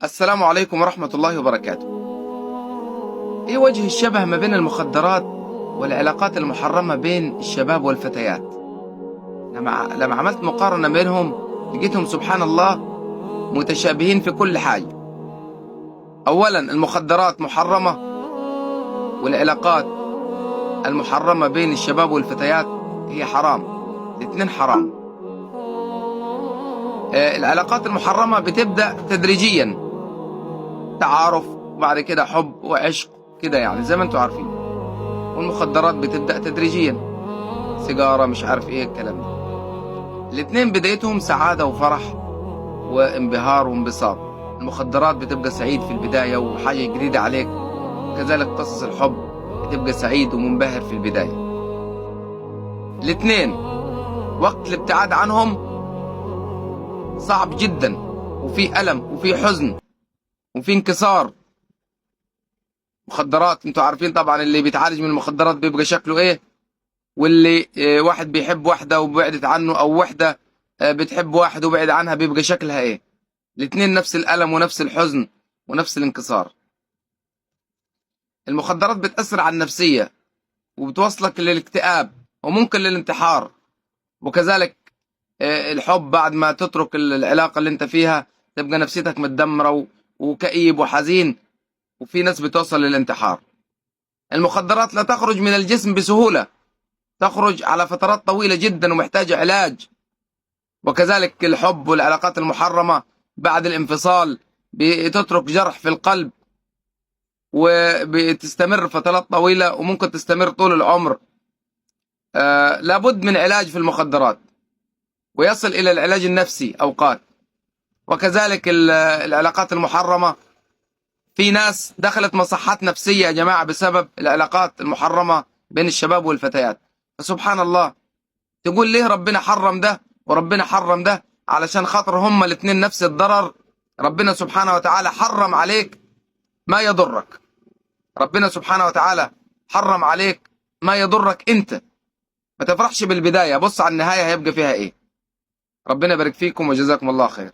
السلام عليكم ورحمة الله وبركاته. إيه وجه الشبه ما بين المخدرات والعلاقات المحرمة بين الشباب والفتيات؟ لما عملت مقارنة بينهم لقيتهم سبحان الله متشابهين في كل حاجة. أولا المخدرات محرمة، والعلاقات المحرمة بين الشباب والفتيات هي حرام، الاثنين حرام. العلاقات المحرمة بتبدأ تدريجيا، تعارف وبعد كده حب وعشق كده، يعني زي ما انتوا عارفين. والمخدرات بتبدأ تدريجيا، سيجارة مش عارف ايه الكلام ده. الاتنين بدايتهم سعادة وفرح وانبهار وانبساط. المخدرات بتبقى سعيد في البداية وحاجة جديدة عليك، وكذلك قصص الحب بتبقى سعيد ومنبهر في البداية. الاتنين وقت الابتعاد عنهم صعب جدا، وفي ألم وفي حزن وفي انكسار. مخدرات انتوا عارفين طبعا، اللي بيتعالج من المخدرات بيبقى شكله ايه، واللي واحد بيحب واحدة وبعدت عنه، او واحدة بتحب واحد وبعد عنها، بيبقى شكلها ايه. الاتنين نفس الألم ونفس الحزن ونفس الانكسار. المخدرات بتأثر على النفسية وبتوصلك للاكتئاب وممكن للانتحار. وكذلك الحب بعد ما تترك العلاقة اللي انت فيها تبقى نفسيتك متدمرة وكئيب وحزين، وفي ناس بتوصل للانتحار. المخدرات لا تخرج من الجسم بسهولة، تخرج على فترات طويلة جدا ومحتاجة علاج. وكذلك الحب والعلاقات المحرمة بعد الانفصال بتترك جرح في القلب، وبتستمر فترات طويلة وممكن تستمر طول العمر. لابد من علاج في المخدرات، ويصل إلى العلاج النفسي أوقات. وكذلك العلاقات المحرمة، في ناس دخلت مصحات نفسية يا جماعة بسبب العلاقات المحرمة بين الشباب والفتيات. فسبحان الله، تقول ليه ربنا حرم ده وربنا حرم ده؟ علشان خاطر هما الاثنين نفس الضرر. ربنا سبحانه وتعالى حرم عليك ما يضرك، ربنا سبحانه وتعالى حرم عليك ما يضرك انت. ما تفرحش بالبداية، بص على النهاية هيبقى فيها ايه. ربنا يبارك فيكم وجزاكم الله خير.